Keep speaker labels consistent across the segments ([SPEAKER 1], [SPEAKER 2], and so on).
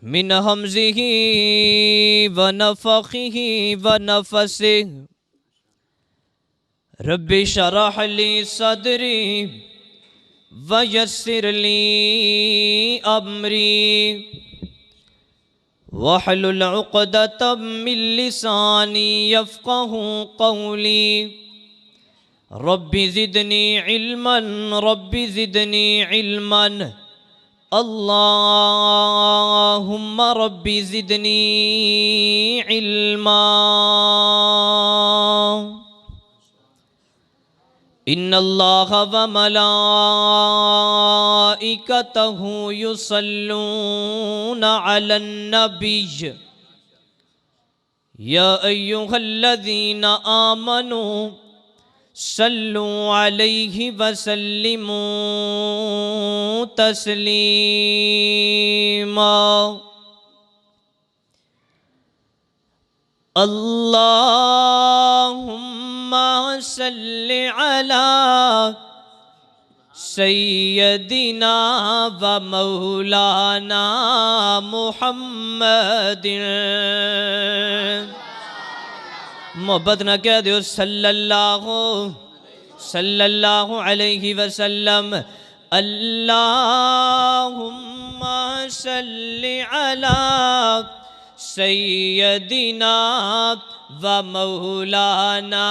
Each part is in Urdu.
[SPEAKER 1] من همزه ونفخه ونفسه رب شرح لي صدري ويسر لي أمري واحلل عقدة من لساني يفقه قولي رب زدني علما رب زدني علما اللهم رب زدني علما ان اللہ وملائکتہ یصلون علی النبی یا ایہا الذین آمنوا صلوا علیہ وسلموا تسلیما اللہم صل علی سیدنا و مولانا محمد محبت نہ کہہ دیو صلی اللہ علیہ وسلم اللہم صل علی سیدنا و مولانا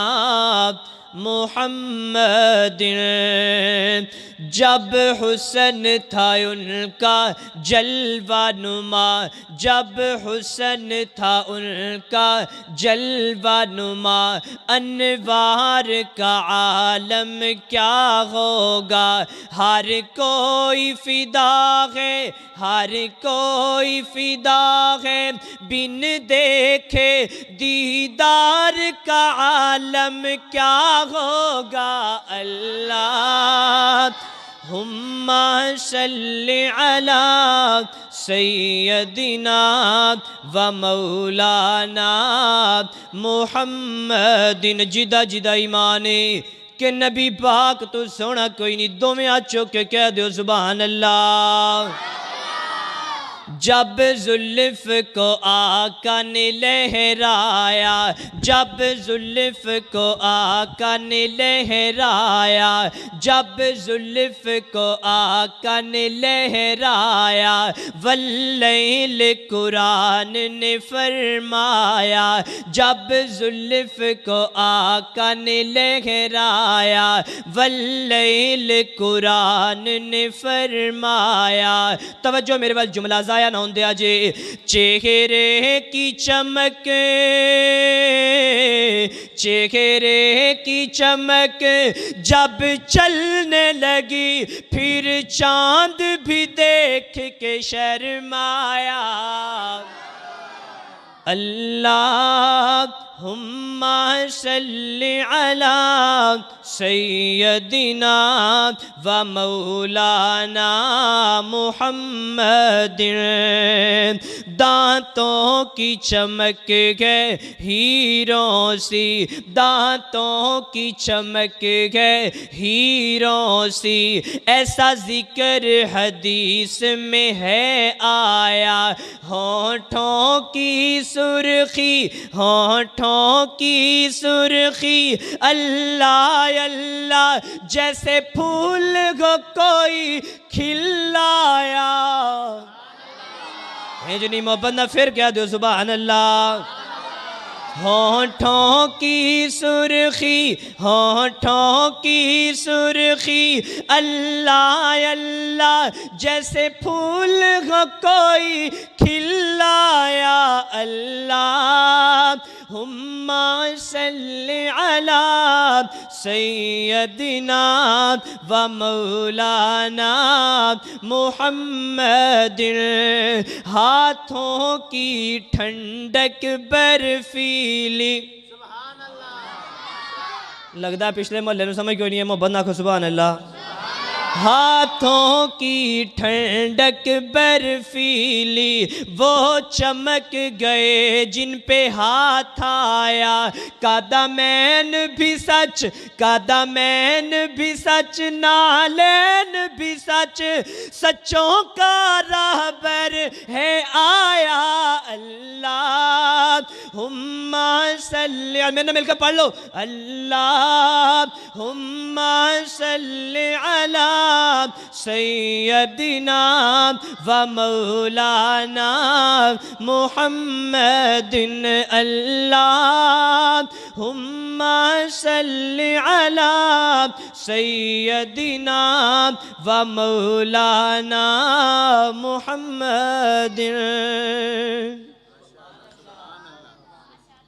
[SPEAKER 1] محمد جب حسن تھا ان کا جلوہ نما جب حسن تھا ان کا جلوہ نما انوار کا عالم کیا ہوگا ہر کوئی فدا ہے ہر کوئی فدا ہے بن دیکھے دیدار کا عالم کیا ہوگا اللہم صل علی سیدنا و مولانا محمد جدہ جدہ ایمانے کہ نبی پاک تو سونا کوئی نہیں دو میں آچو کے کہہ دیو سبحان اللہ جب زلف کو آقا نے لہرایا جب زلف کو آقا نے لہرایا جب زلف کو آقا نے لہرایا واللیل قرآن نے فرمایا جب زلف کو آقا نے لہرایا واللیل قرآن نے فرمایا توجہ میرے وال جملہ ضائع نہ ہوں دیا جے چہرے کی چمک چہرے کی چمک جب چلنے لگی پھر چاند بھی دیکھ کے شرمایا اللہم صل علی سیدنا و مولانا محمد دانتوں کی چمک ہے ہیروں سی دانتوں کی چمک ہے ہیروں سی ایسا ذکر حدیث میں ہے آیا ہونٹوں کی سرخی ہونٹوں کی سرخی اللہ اللہ جیسے پھول کو کوئی کھلایا ہے جنہی محبت نہ پھر کیا دو سبحان اللہ ہونٹوں کی سرخی ہونٹوں کی سرخی اللہ اللہ جیسے پھول کو کوئی کھلایا اللہم صل علی سیدنا و مولانا محمد ہاتھوں کی ٹھنڈک برفیلی لگتا ہے پچھلے محلے میں سمجھ کوئی نہیں ہے محبت نہ کھو سبحان اللہ ہاتھوں کی ٹھنڈک برفیلی وہ چمک گئے جن پہ ہاتھ آیا، قدمین بھی سچ، قدمین بھی سچ، نالین بھی سچ، سچوں کا راہبر ہے آیا اللہم صلی، میں نے مل کر پڑھ لو، اللہم صلی علی سیدنا و مولانا محمد، اللہم صلی علی سیدنا و مولانا محمد۔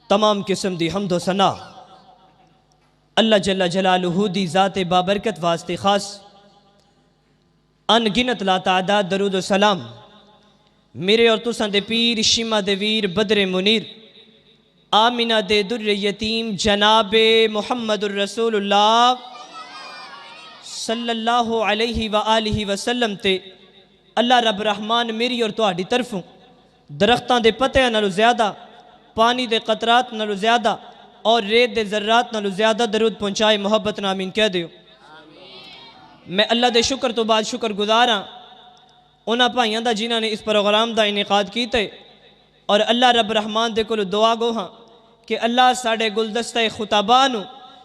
[SPEAKER 1] تمام قسم دی حمد و ثنا اللہ جل جلالہ دی ذات بابرکت واسطے خاص، ان گنت لا تعداد درود و سلام میرے اور تساں دے پیر، شمع دے ویر، بدر منیر، آمینہ دے در یتیم جناب محمد الرسول اللہ صلی اللہ علیہ وآلہ وسلم تے اللہ رب رحمان میری اور تہاڈی طرفوں درختاں دے پتیاں نالوں زیادہ، پانی دے قطرات نالوں زیادہ اور ریت دے ذرات نالوں زیادہ درود پہنچائے، محبت نہ آمین کہہ دیو۔ میں اللہ دے شکر تو بعد شکر گزاراں انہاں بھائیاں دا جنہاں نے اس پروگرام دا انعقاد کیتے، اور اللہ رب رحمان دے کولوں دعا گو ہاں کہ اللہ ساڑے گلدستہ خطابانو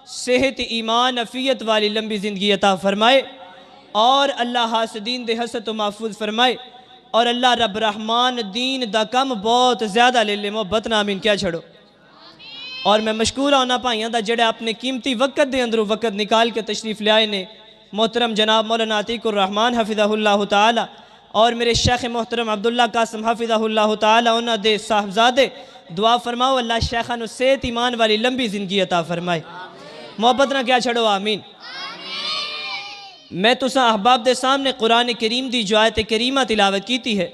[SPEAKER 1] صحت، ایمان، عافیت والی لمبی زندگی عطا فرمائے، اور اللہ حاسدین دے حسد و محفوظ فرمائے، اور اللہ رب رحمان دین دا کم بہت زیادہ لے لے، محبت نہ آمین کیا چھڑو۔ اور میں مشکور ہونا پائیاں دا جڑے اپنے قیمتی وقت دے اندروں وقت نکال کے تشریف لے آئے نے، محترم جناب مولانا عتیق الرحمان حفظہ اللہ تعالی، اور میرے شیخ محترم عبداللہ قاسم حفظہ اللہ تعالی، انہاں دے صاحبزادے، دعا فرماؤ اللہ شیخانو صحت، ایمان والی لمبی زندگی عطا فرمائے، محبت نہ کیا چھڑو آمین۔ میں تساں احباب دے سامنے قرآن کریم دی جو آیت کریمہ تلاوت کیتی ہے،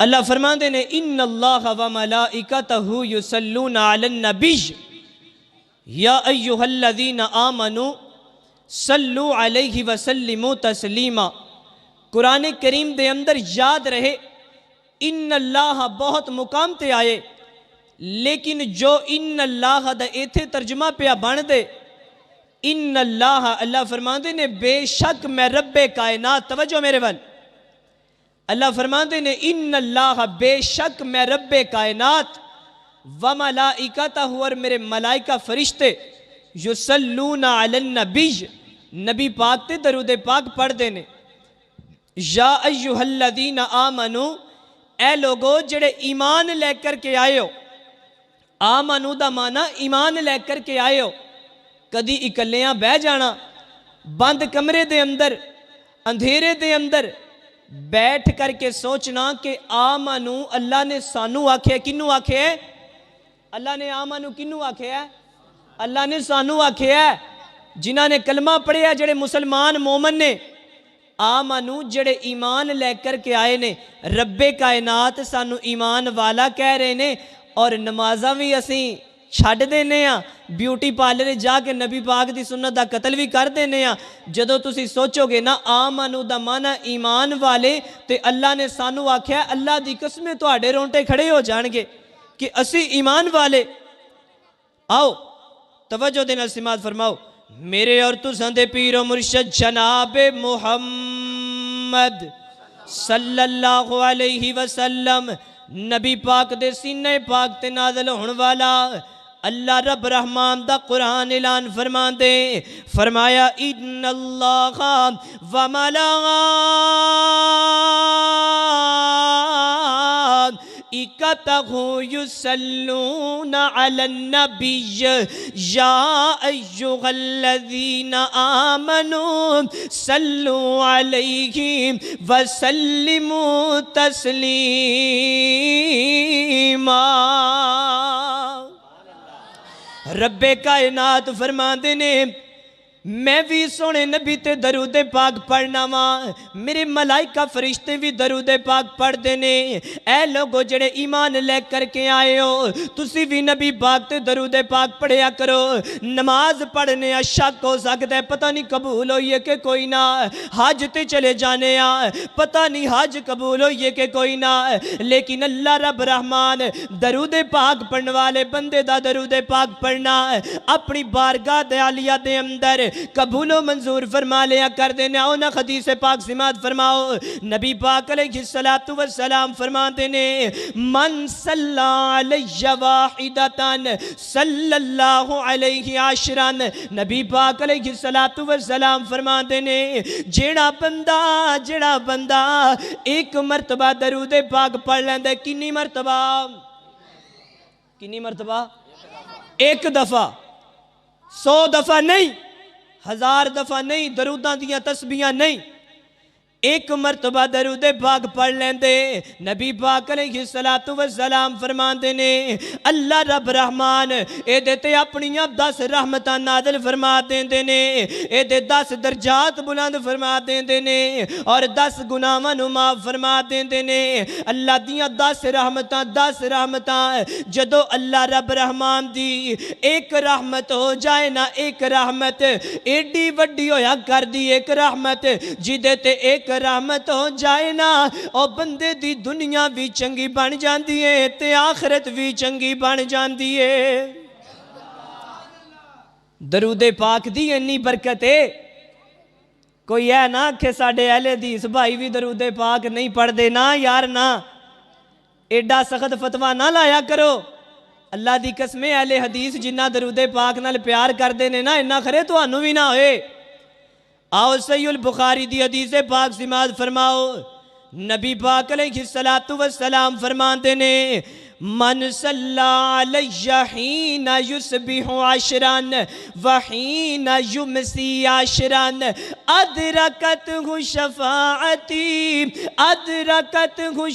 [SPEAKER 1] اللہ فرماندے نے ان اللہ و ملائکتہ یصلون علی النبی یا ایہا الذین آمنوا صلو علیہ وسلموا تسلیما۔ قرآن کریم دے اندر یاد رہے ان اللہ بہت مقام تے آئے، لیکن جو ان اللہ دا ایتھے ترجمہ پہ بن دے، ان اللہ فرماندے نے بے شک میں رب کائنات، توجہ میرے ول، اللہ فرماندے نے ان اللہ بے شک میں رب کائنات و ملائکتہ اور میرے ملائکہ فرشتے یصلون علی النبی، نبی پاک تے درود پاک پڑھ دینے، یا ایہا الذین آمنو، اے لوگو جڑے ایمان لے کر کے آئے ہو، آمنو دا مانا ایمان لے کر کے آئے ہو، کدی اکلیاں بہ جانا بند کمرے دے اندر، اندھیرے دے اندر بیٹھ کر کے سوچنا کہ آمنو اللہ نے سانو آکھے، کنو آکھے ہے؟ اللہ نے آمنو کنو آکھے ہے؟ اللہ نے سانو آکھے ہے، جنہاں نے کلمہ پڑھے ہے، جڑے مسلمان مومن نے، آمنو جڑے ایمان لے کر کے آئے نے، رب کائنات سانو ایمان والا کہہ رہے نے، اور نمازاں بھی اسیں چھڑ دینے ہاں، بیوٹی پارلر جا کے نبی پاک دی سنت دا قتل بھی کر دینے ہاں۔ جدو تسی سوچو گے نا آمنو دا مانا ایمان والے، تے اللہ نے سانو آکھیا اللہ دی قسمیں تو آڑے رونٹے کھڑے ہو جانگے کہ اسی ایمان والے۔ آؤ توجہ دینا سماعت فرماؤ، میرے اور تساں دے پیر و مرشد جناب محمد صلی اللہ علیہ وسلم، نبی پاک دے سینے پاک تے نازل ہون والا اللہ رب رحمان دا قرآن اعلان فرمان دے، فرمایا ان اللہ و ملائکتہ یصلون علی النبی یا ایہا الذین آمنوا صلو علیہ وسلموا تسلیما۔ رب کائنات فرماندے نے میں بھی سونے نبی تے درود پاک پڑھنا وا، میرے ملائکہ فرشتے بھی درود پاک پڑھ دینے۔ اے لوگو جڑے ایمان لے کر کے آئے ہو، تسی بھی نبی پاک تے درود پاک پڑھیا کرو۔ نماز پڑھنے شک ہو سکتا ہے پتہ نہیں قبول ہوئی ہے کہ کوئی نہ، حج تے چلے جانے پتہ نہیں حج قبول ہوئی ہے کہ کوئی نہ، لیکن اللہ رب رحمان درود پاک پڑھنے والے بندے دا درود پاک پڑھنا اپنی بارگاہ دے عالیہ دے اندر قبول و منظور فرما لیا کر دینے۔ آؤ نا حدیث پاک سماعت فرماؤ، نبی پاک علیہ السلام فرماتے ہیں من صلی علیہ واحدتاً صلی اللہ علیہ عشراً، نبی پاک علیہ السلام فرماتے ہیں جیڑا بندہ ایک مرتبہ درود پاک پڑھ لیندے، کنی مرتبہ؟ ایک دفعہ، 100 دفعہ نہیں، 1000 دفعہ نہیں، دروداں دیاں تسبیحاں نہیں، ایک مرتبہ درود پاک پڑھ لیندے، نبی پاک علیہ السلام فرماندے نے اللہ رب رحمان اے دیتے اپنیاں 10 رحمتاں نازل فرما دیندے نے، اے دے 10 درجات بلند فرما دیندے نے اور 10 گناہاں نو معاف فرما دیندے نے۔ اللہ دیاں 10 رحمتاں جدو اللہ رب رحمان دی ایک رحمت ہو جائے نا، ایک رحمت ایڈی وڈی ہویا کر دی، ایک رحمت جدے تے ایک رحمت ہو جائے نا، اور بندے دی دنیا بھی چنگی بن جاندی ہے تے آخرت بھی چنگی بن جاندی ہے۔ درود پاک دی انی برکت ہے، کوئی ہے نا کہ ساڑھے اہل حدیث بھائی بھی درود پاک نہیں پڑھ دے نا یار نا، ایڈا سخت فتوہ نہ لایا کرو۔ اللہ دی قسم اہل حدیث جنہ درود پاک نال پیار کر دینے نا، انہا خرے تو انہوں بھی نہ ہوئے۔ آؤ صحیح البخاری دی حدیث پاک سماعت فرماؤ، نبی پاک علیہ السلام فرماتے نے من صلی علیہ حین یصبح عشراً وحین یمسی عشراً ادرکتہ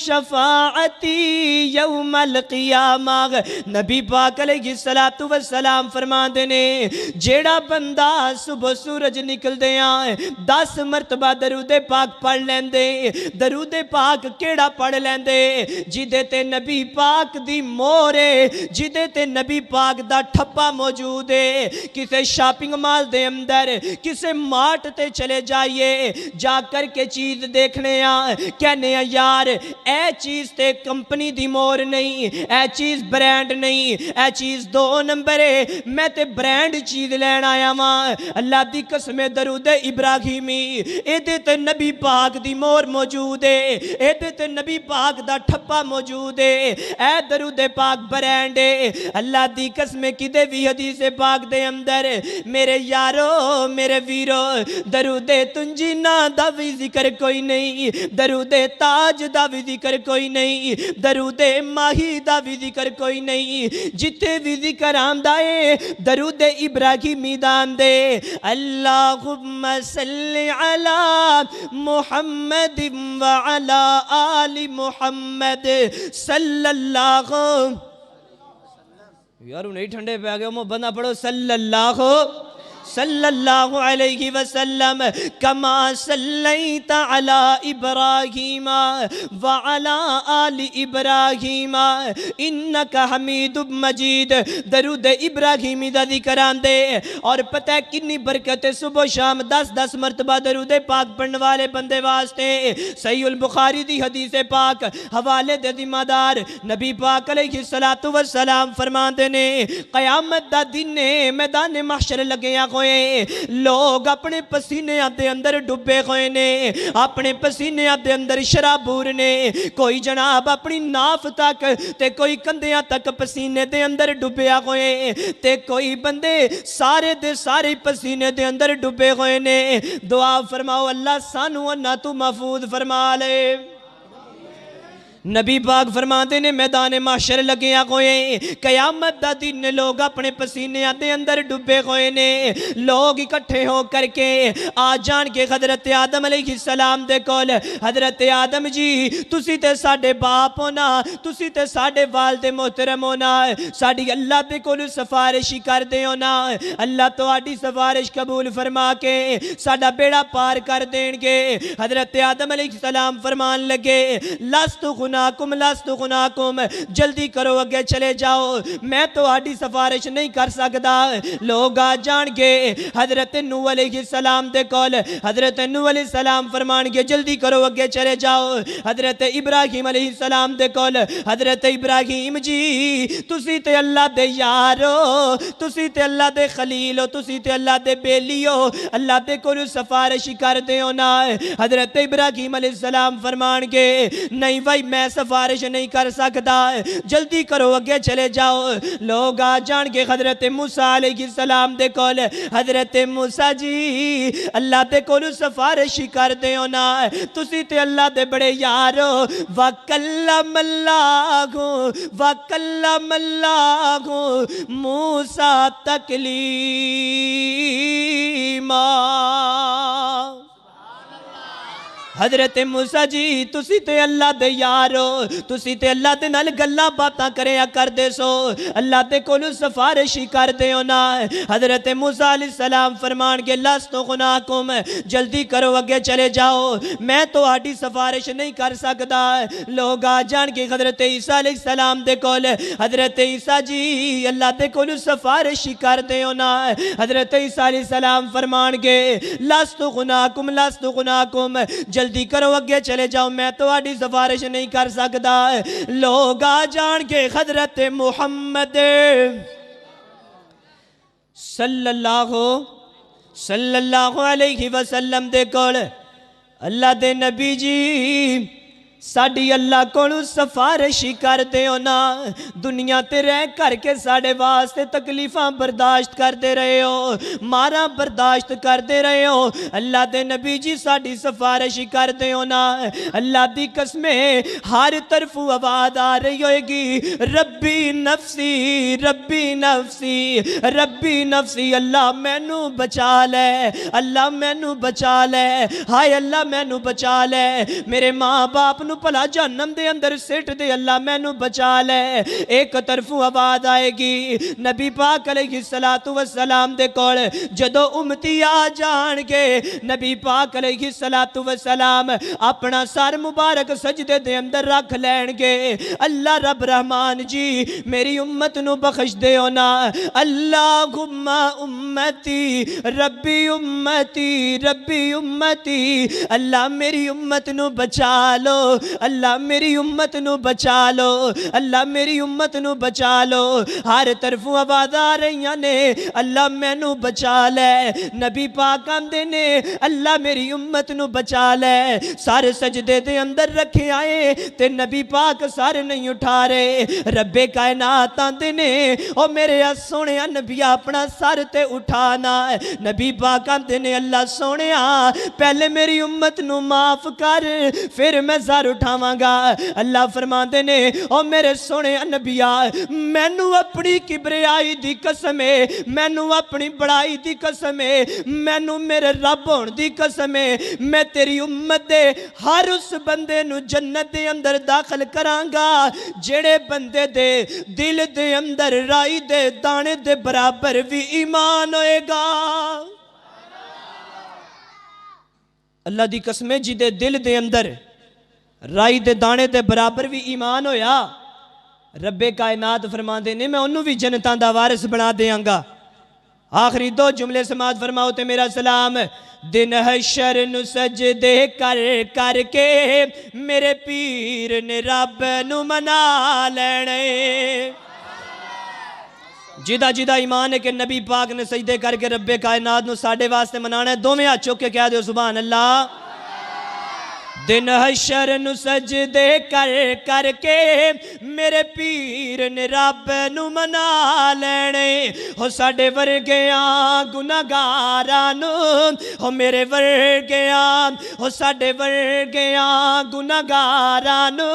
[SPEAKER 1] شفاعتی یوم القیامہ۔ نبی پاک علیہ السلام فرماتے نے جیڑا بندہ صبح سورج نکل دیاں 10 مرتبہ درود پاک پڑھ لیندے، درود پاک کیڑا پڑھ لیندے جدے تے نبی پاک دی مورے، جدے تے نبی پاک دا ٹھپا موجود ہے۔ کسے شاپنگ مال دے اندر کسے مارٹ تے چلے جائیے، جا کر کے چیز دیکھنے کہنے یار اے چیز تے کمپنی دی مور نہیں، اے چیز برینڈ نہیں، اے چیز 2 نمبر ہے، میں تے برینڈ چیز لین آیا ماں۔ اللہ دی قسم درود ابراہیمی اے دے تے نبی پاک دی مور موجود ہے، اے دے تے نبی پاک دا ٹھپا موجود ہے، اے درود پاک برینڈ ہے۔ اللہ دی قسم کدے بھی حدیث پاک دے اندر میرے یارو میرے ویرو درود تنجینا دا بھی ذکر کوئی نہیں، درود تاج دا بھی ذکر کوئی نہیں، درود ماہی دا بھی ذکر کوئی نہیں، جتے بھی ذکر آمدہ ہے درود ابراہیمی دا آمدے اللہم صلی علی محمد وعلا آل محمد صلی اللہ۔ یارو نہیں ٹھنڈے پہ آگئے ہو بندہ پڑھو صلی اللہ علیہ وسلم کما صلیت علی ابراہیم وعلا آل ابراہیم انکا حمید مجید۔ درود ابراہیمی دا ذکر آندے اور پتہ ہے کنی برکت صبح شام 10 مرتبہ درود پاک پڑھنے والے بندے واسطے۔ صحیح البخاری دی حدیث پاک حوالے دے ذمہ دار نبی پاک علیہ السلام فرماتے نے قیامت دا دن میدان محشر لگیا ہوئے، لوگ اپنے پسینے دے اندر ڈبے ہوئے نے، اپنے پسینے دے اندر شرابور نے، کوئی جناب اپنی ناف تک تے کوئی کندیاں تک پسینے دے اندر ڈبیا ہوئے تے کوئی بندے سارے دے سارے پسینے دے اندر ڈبے ہوئے نے۔ دعا فرماؤ اللہ سانو انہا تو محفوظ فرما لے۔ نبی پاک فرماتے نے میدان محشر لگے ہوئے قیامت دا دن لوگ اپنے پسینے دے اندر ڈبے ہوئے نے لوگ اکٹھے ہو کر کے آ جان کے حضرت آدم علیہ السلام دے کول حضرت آدم جی تسی تے ساڑے باپ ہونا تسی تے ساڑے والد محترم ہونا ساڑی اللہ دے کول سفارشی کر دے ہونا اللہ تو آڑی سفارش قبول فرما کے ساڑا بیڑا پار کر دیں گے حضرت آدم علیہ السلام فرمان لگے لستو غناکم جلدی کرو اگے چلے جاؤ میں تو آڑی سفارش نہیں کر سکتا لوگ آ جان گے حضرت نوح علیہ السلام دے کول حضرت نوح علیہ السلام فرمان گے جلدی کرو اگے چلے جاؤ حضرت ابراہیم علیہ السلام دے کول حضرت ابراہیم جی تسی تے اللہ دے یارو تسی تے اللہ دے خلیلو تسی تے اللہ دے بیلیو اللہ دے کول سفارش کر دے ہونا حضرت ابراہیم علیہ السلام فرمان گے نہیں بھائی میں سفارش نہیں کر سکتا جلدی کرو اگے چلے جاؤ لوگ آ جان کے حضرت موسیٰ علیہ السلام دے کول حضرت موسیٰ جی اللہ دے کول سفارش کر دے ہونا تسی تے اللہ دے بڑے یارو وَكَلَّمَ اللَّهُ موسیٰ تکلیما حضرت موسیٰ جی تسی تے اللہ دے یارو تسی تے اللہ دے نال گلا باتاں کریا کر دے سو اللہ دے کولو سفارشی کر دے ہونا حضرت موسیٰ علیہ السلام فرمان کے لستو غناکم جلدی کرو اگے چلے جاؤ میں تو آڑی سفارش نہیں کر سکتا لوگ آ جان کے حضرت عیسیٰ علیہ السلام دے کول حضرت عیسیٰ جی اللہ دے کولو سفارشی کر دے ہونا حضرت عیسیٰ علیہ السلام فرمان کے لستو غناکم جلدی کرو اگے چلے جاؤ میں تو آڑی سفارش نہیں کر سکتا لوگ آ جان کے حضرت محمد صلی اللہ علیہ وسلم دے کول اللہ دے نبی جی ساڑی اللہ کولو سفارشی کر دے ہونا دنیا تے رہ کر کے ساڑے واسطے تکلیفاں برداشت کر دے رہے ہو مارا برداشت کر دے رہے ہو اللہ دے نبی جی ساڑی سفارشی کر دے ہونا اللہ دی قسمیں ہر طرف آواز آ رہی ہوئے گی ربی نفسی ربی نفسی ربی نفسی اللہ مینو بچا لے اللہ مینو بچا لے ہائے اللہ مینو بچا لے میرے ماں باپ نو پلا جہنم دے اندر سٹ دے اللہ مینو بچا لے ایک طرف آواز آئے گی نبی پاک علیہ السلام دے کول جدو امتی آ جان گے نبی پاک علیہ السلام اپنا سر مبارک سجدے دے اندر رکھ لین گے اللہ رب رحمان جی میری امت نو بخش دے ہونا اللہم امتی ربی امتی ربی امتی اللہ میری امت نو بچا لو اللہ میری امت نو بچا لو اللہ میری امت نو بچا لو ہر طرف آواز آ رہی نے اللہ میں نو بچا لے نبی پاک آندے نے اللہ میری امت نو بچا لے سارے سجدے دے اندر رکھے آئے تے نبی پاک سارے نہیں اٹھا رہے رب کائنات آندے نے او میرے سونے نبی اپنا سر تے اٹھانا نبی پاک آندے نے اللہ سونے پہلے میری امت نو معاف کر پھر میں سر اٹھاواں گا اللہ فرماندے نے او میرے سونے نبیا مینو اپنی کبریائی دی قسمے مینو اپنی بڑائی دی قسمے مینو میرے رب ہون دی قسمے میں تیری امت دے ہر اس بندے نو جنت دے اندر داخل کرانگا جڑے بندے دے دل دے اندر رائی دے دانے دے برابر بھی ایمان ہوئے گا اللہ دی قسمیں جی دے دل دے اندر رائی دے دانے دے برابر بھی ایمان ہویا رب کائنات فرماندے نے میں انہوں بھی جنتاں دا وارث بنا دیاں گا آخری دو جملے سماعت فرماؤ تے میرا سلام دن حشر نو سجدے کر کر کے میرے پیر نے رب نو منا لینے جدہ جدہ ایمان ہے کہ نبی پاک نے سجدے کر کے رب کائنات نو ساڑھے واسطے منانا ہے دو میں ہاتھ چوک کے کہہ دے سبحان اللہ دن حشر نو سجدے کر کر کے میرے پیر نے رب نو منا لینے ہو ساڑے ورگیاں گناہگاراں نو ہو میرے ورگیاں ہو ساڑے ورگیاں گناہگاراں نو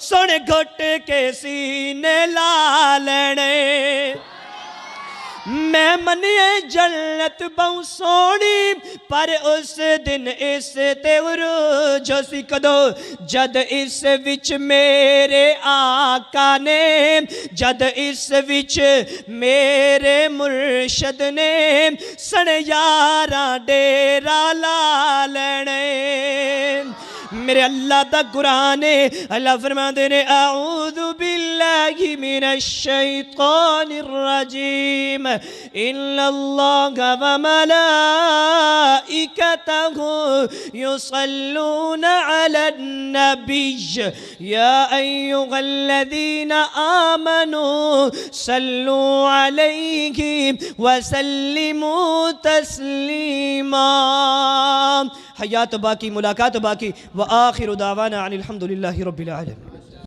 [SPEAKER 1] سونے گھٹ کے سینے لا لینے میں منیے جنت بہوں سونی پر اس دن اس تے عروج سی کدو جد اس وچ میرے آقا نے جد اس وچ میرے مرشد نے سن یاراں ڈیرا لا لینے میرے اللہ دا قرآن ہے اللہ فرماتے ہیں اعوذ باللہ من الشیطان الرجیم ان اللہ وملائکتہ یصلون علی النبی یا ایہا الذین آمنوا صلو علیہ وسلموا تسلیما حیات باقی ملاقات باقی وآخر دعوانا عن الحمدللہ رب العالمين